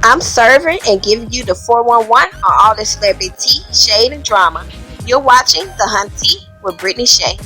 I'm serving and giving you the 411 on all the celebrity shade and drama. You're watching The Hunty with Brittany Shay.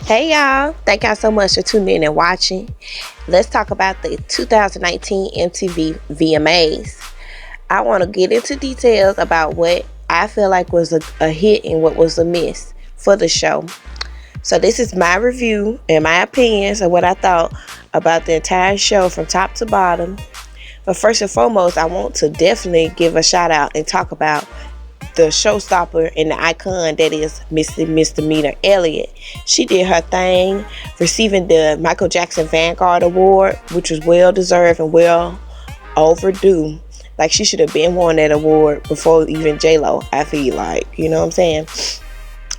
Hey y'all, thank y'all so much for tuning in and watching. Let's talk about the 2019 MTV VMAs. I want to get into details about what I feel like was a hit and what was a miss for the show. So this is my review and my opinions of what I thought about the entire show from top to bottom. But first and foremost, I want to definitely give a shout out and talk about the showstopper and the icon that is Misdemeanor Elliot. She did her thing, receiving the Michael Jackson Vanguard Award, which was well deserved and well overdue. Like, she should have been won that award before even J-Lo, I feel like. You know what I'm saying?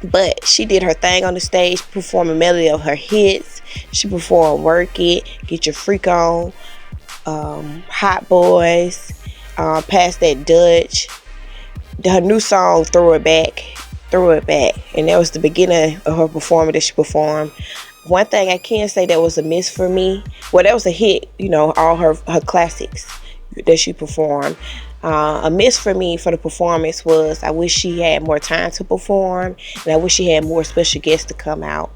But she did her thing on the stage, performing melody of her hits. She performed Work It, Get Your Freak On, Hot Boys, Past That Dutch. Her new song, Throw It Back. And that was the beginning of her performance that she performed. One thing I can say that was a miss for me, well, that was a hit, all her classics that she performed. A miss for me for the performance was I wish she had more time to perform, and I wish she had more special guests to come out,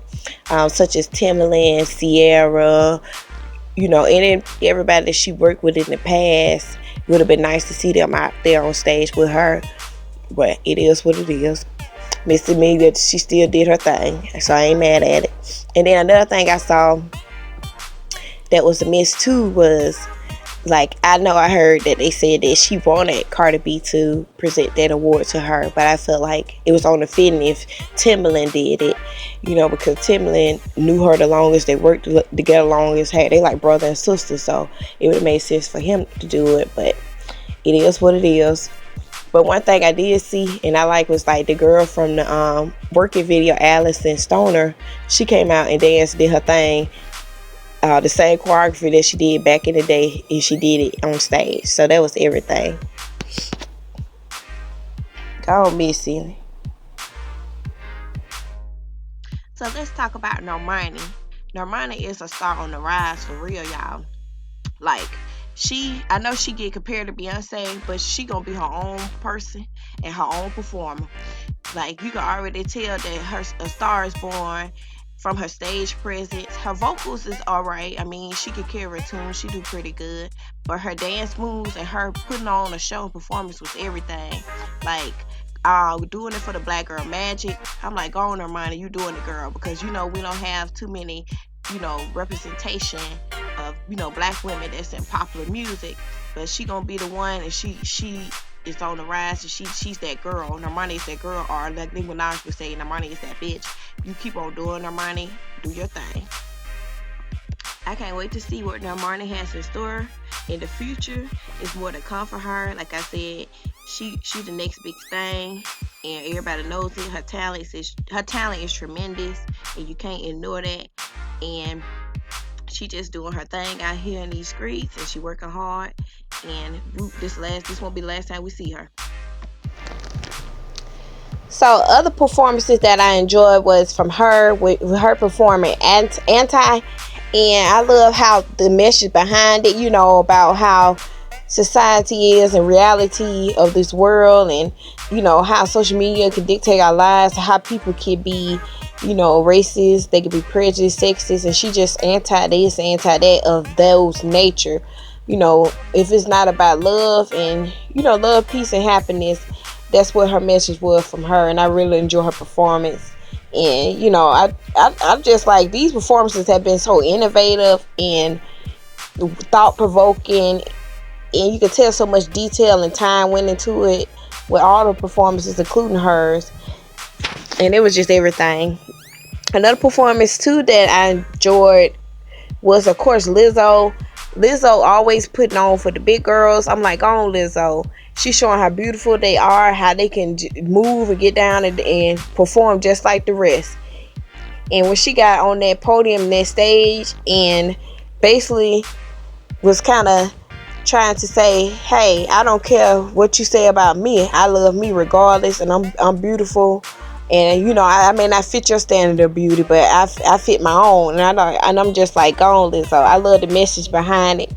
such as Timbaland, Sierra, and everybody that she worked with in the past. It would have been nice to see them out there on stage with her, but it is what it is. Missy Elliot, she still did her thing, so I ain't mad at it. And then another thing I saw that was a miss too was, like, I know I heard that they said that she wanted Cardi B to present that award to her, but I felt like it was on the fitting if Timbaland did it, because Timbaland knew her the longest, they worked together longest, they like brother and sister, so it would have made sense for him to do it, but it is what it is. But one thing I did see and I like was like the girl from the Work It video, Allison Stoner. She came out and danced, did her thing. The same choreography that she did back in the day, and she did it on stage. So that was everything. Go on, Missy. So let's talk about Normani. Normani is a star on the rise for real, y'all. Like, I know she get compared to Beyonce, but she gonna be her own person and her own performer. Like, you can already tell that a star is born from her stage presence. Her vocals is alright. I mean, she can carry a tune. She do pretty good. But her dance moves and her putting on a show and performance was everything. Like, doing it for the Black Girl Magic. I'm like, go on, Normani, you doing it, girl. Because, we don't have too many, representation of, black women that's in popular music. But she gonna be the one, and she is on the rise, and she's that girl. Normani is that girl, or like Nicki Minaj would say, Normani is that bitch. You keep on doing Normani, do your thing. I can't wait to see what Normani has in store in the future. It's more to come for her. Like I said, she's the next big thing, and everybody knows it. Her talent is tremendous, and you can't ignore that. And she just doing her thing out here in these streets, and she working hard. And this won't be the last time we see her. So other performances that I enjoyed was from her, with her performing Anti, and I love how the message behind it, about how society is and reality of this world, and how social media can dictate our lives, how people can be racist, they can be prejudiced, sexist, and she just anti this, anti that of those nature. If it's not about love and love, peace, and happiness, that's what her message was from her, and I really enjoy her performance. And I'm just like, these performances have been so innovative and thought-provoking, and you can tell so much detail and time went into it with all the performances, including hers, and it was just everything. Another performance too that I enjoyed was, of course, Lizzo. Lizzo always putting on for the big girls. I'm like, oh, Lizzo. She's showing how beautiful they are, how they can move and get down and perform just like the rest. And when she got on that podium, that stage, and basically was kind of trying to say, hey, I don't care what you say about me. I love me regardless, and I'm beautiful. And I may not fit your standard of beauty, but I fit my own, and I'm just like, go on, Lizzo. I love the message behind it.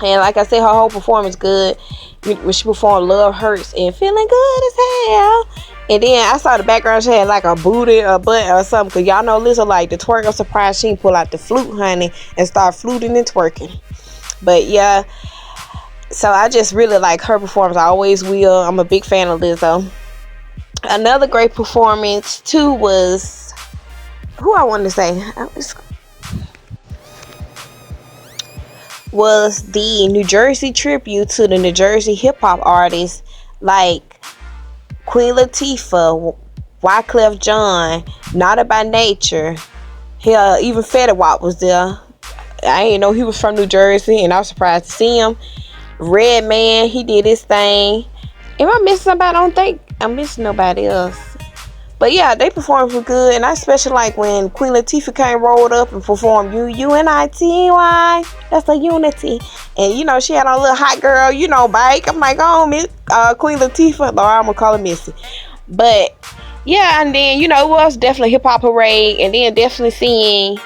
And like I said, her whole performance good. When she performed Love Hurts and Feeling Good as Hell. And then I saw the background, she had like a booty or butt or something. Because y'all know Lizzo like the twerk. I'm surprised she didn't pull out the flute, honey, and start fluting and twerking. But yeah, so I just really like her performance. I always will. I'm a big fan of Lizzo. Another great performance too was, who I wanted to say, was the New Jersey tribute to the New Jersey hip hop artists like Queen Latifah, Wyclef Jean, Naughty by Nature. Hell, even Fetty Wap was there. I didn't know he was from New Jersey, and I was surprised to see him. Redman, he did his thing. Am I missing somebody? I don't think I'm missing nobody else. But yeah, they performed for good, and I especially like when Queen Latifah came rolled up and performed U-N-I-T-Y. That's a unity. And you know, she had a little hot girl, you know, bike. I'm like, oh, Miss Queen Latifah. Lord, I'm gonna call her Missy. But yeah, and then you know, it was definitely hip hop parade, and then definitely seeing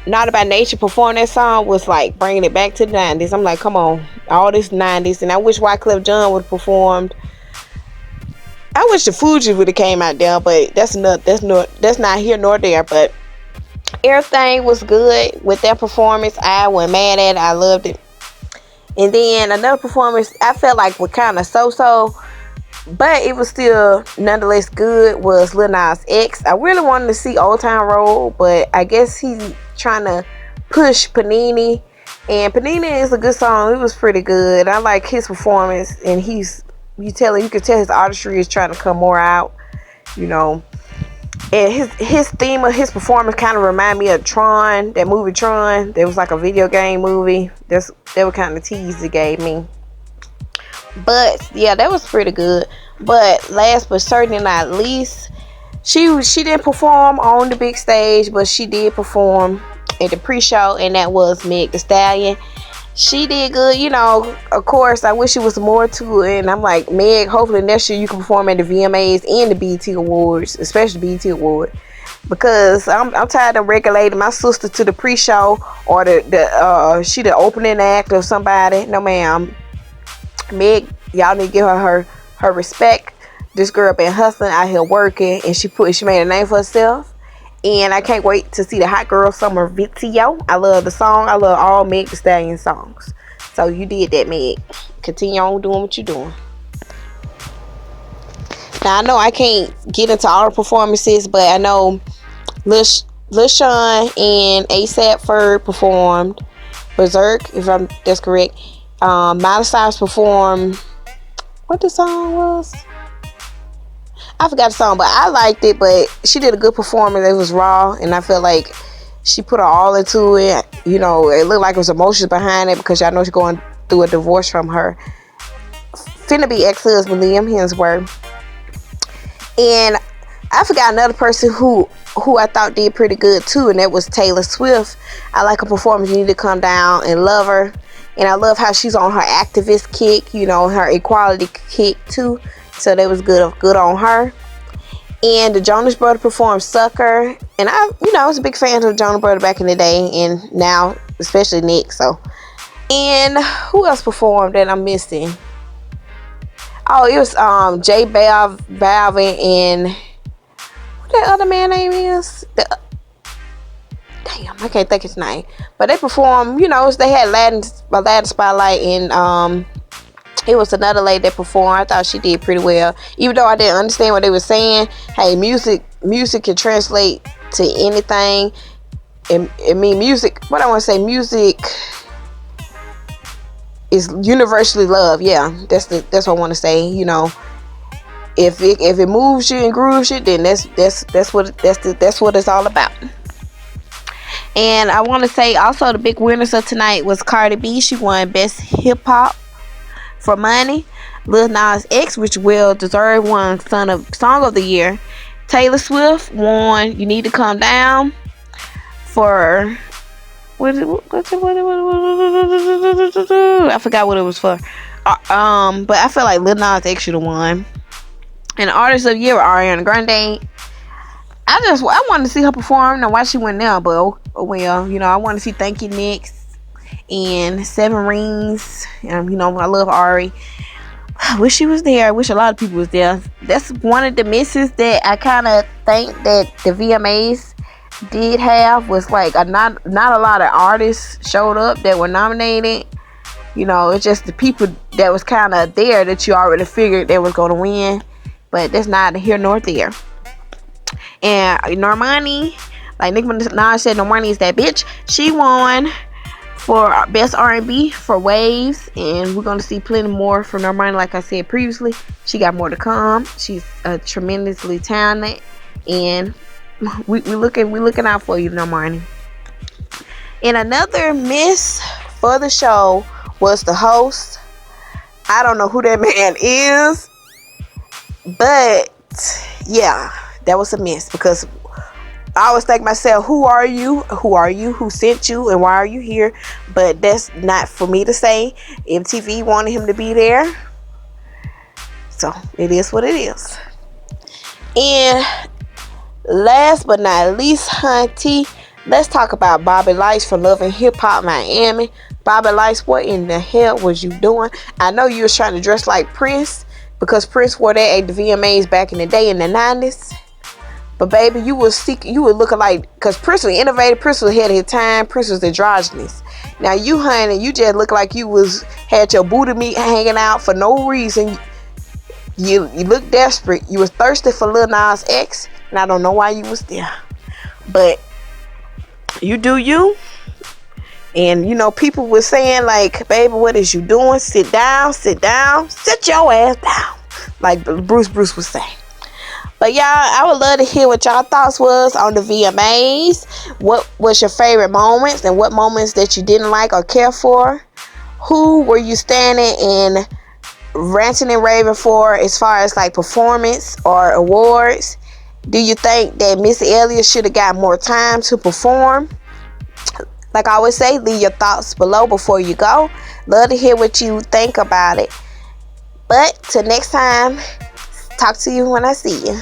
Not About Nature perform that song was like bringing it back to the 90s. I'm like, come on, all this 90s, and I wish Wyclef Jean would have performed. I wish the Fugees would have came out there, but that's not here nor there. But everything was good with that performance. I wasn't mad at it. I loved it. And then another performance I felt like was kind of so-so, but it was still nonetheless good, was Lil Nas X. I really wanted to see Old Town Road, but I guess he's trying to push Panini. And Panini is a good song. It was pretty good. I like his performance, and you can tell his artistry is trying to come more out, you know. And his theme of his performance kind of remind me of Tron, that movie Tron. There was like a video game movie. That was kind of tease it gave me. But yeah, that was pretty good. But last but certainly not least, she didn't perform on the big stage, but she did perform at the pre-show, and that was Meg Thee Stallion. She did good, you know. Of course, I wish it was more to it, and I'm like, Meg, hopefully next year you can perform at the VMAs and the BET Awards, especially the BET Award, because I'm tired of regulating my sister to the pre-show or she the opening act or somebody. No, ma'am. Meg, y'all need to give her respect. This girl been hustling out here working, and she made a name for herself. And I can't wait to see the Hot Girl Summer video. I love the song. I love all Meg Thee Stallion songs. So you did that, Meg. Continue on doing what you're doing. Now I know I can't get into all the performances, but I know Lil Sean and ASAP Ferg performed Berserk, if that's correct. Miley Cyrus performed, what the song was? I forgot the song, but I liked it. But she did a good performance. It was raw, and I felt like she put her all into it. You know, it looked like it was emotions behind it, because y'all know she's going through a divorce from her finna be ex-husband Liam Hemsworth. And I forgot another person who I thought did pretty good too, and that was Taylor Swift. I like her performance. You need to come down and love her. And I love how she's on her activist kick, you know, her equality kick too. So that was good on her. And the Jonas Brothers performed Sucker. And I was a big fan of the Jonas Brothers back in the day, and now, especially Nick. So, and who else performed that I'm missing? Oh, it was J Balvin and what that other man name is? Damn, I can't think his name. But they performed, you know, they had Aladdin Spotlight, and it was another lady that performed. I thought she did pretty well. Even though I didn't understand what they were saying, hey, music can translate to anything. I mean, music is universally loved. Yeah, that's what I want to say. You know, if it moves you and grooves you, then that's what it's all about. And I want to say also the big winners of tonight was Cardi B. She won Best Hip Hop for Money. Lil Nas X, which well deserved, won Song of the Year. Taylor Swift won You Need to Calm Down for I forgot what it was for. But I feel like Lil Nas X should have won. And Artist of the Year, Ariana Grande. I wanted to see her perform. Now why she went now, but well, you know, I want to see Thank You Next. and 7 Rings. You know, I love Ari. I wish she was there. I wish a lot of people was there. That's one of the misses that I kind of think that the VMAs did have, was like not a lot of artists showed up that were nominated. You know, it's just the people that was kind of there that you already figured they was going to win. But that's neither here nor there. And Normani, like Nicki Minaj said, Normani is that bitch. She won for best R&B for Waves, and we're gonna see plenty more from Normani. Like I said previously, she got more to come. She's tremendously talented, and we looking out for you, Normani. And another miss for the show was the host. I don't know who that man is, but yeah, that was a miss, because I always think myself, who are you? Who are you? Who sent you? And why are you here? But that's not for me to say. MTV wanted him to be there, so it is what it is. And last but not least, hunty, let's talk about Bobby Lights from Love and Hip Hop Miami. Bobby Lights, what in the hell was you doing? I know you was trying to dress like Prince, because Prince wore that at the VMAs back in the day in the 90s. But baby, you were looking like, because Prince was innovative, Prince was ahead of his time, Prince was androgynous. Now you, honey, you just look like you had your booty meat hanging out for no reason. You look desperate. You was thirsty for Lil Nas X, and I don't know why you was there. But you do you. And you know, people were saying like, baby, what is you doing? Sit down, sit your ass down, like Bruce was saying. But y'all, I would love to hear what y'all thoughts was on the VMAs. What was your favorite moments, and what moments that you didn't like or care for? Who were you standing and ranting and raving for as far as like performance or awards? Do you think that Missy Elliot should have got more time to perform? Like I always say, leave your thoughts below before you go. Love to hear what you think about it. But till next time, talk to you when I see you.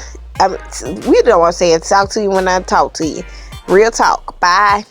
We don't want to say it. Talk to you when I talk to you. Real talk. Bye.